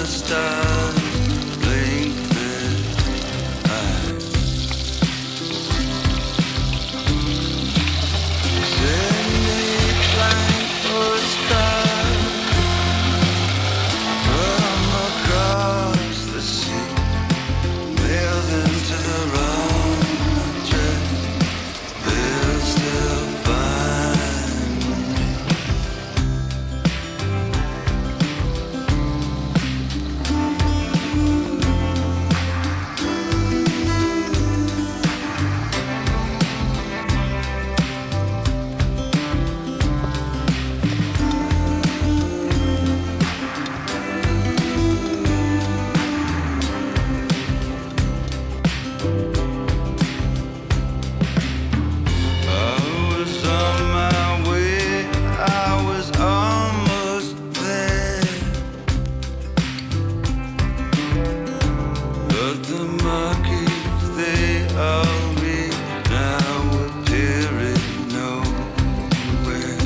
stars blink their eyes. Send me blank postcards from across the sea, mail them to the wrong address. They'll still find me. I was on my way, I was almost there, but the monkeys, they all read now appearing nowhere.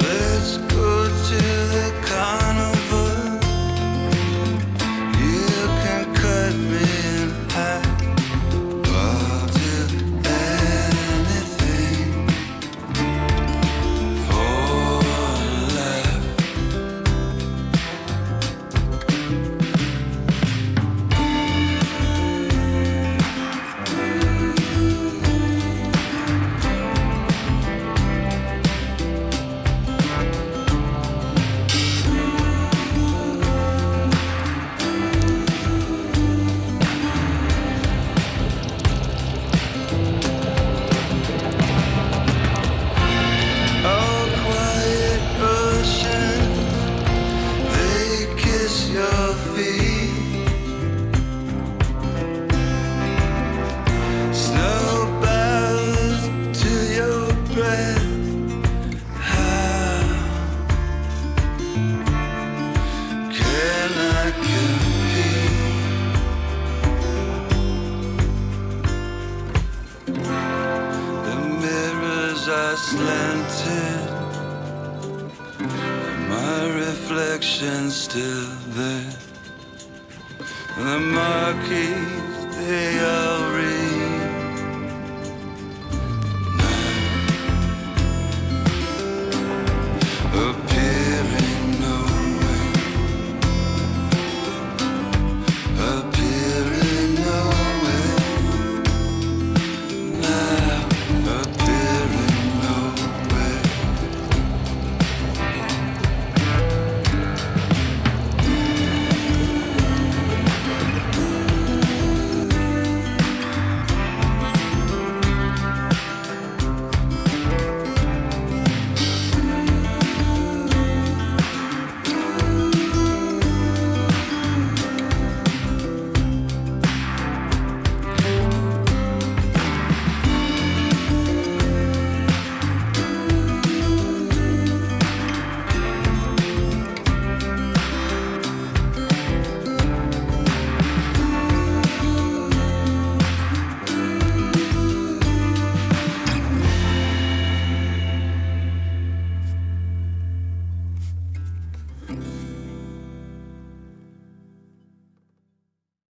Let's go to the carnival. You can cut me in half. I'll do anything for a laugh. Oh, quiet ocean, they kiss your feet. Snow bows to your breath. How can I compete? The mirrors are slanted, my reflection's still there. The marquees, they all read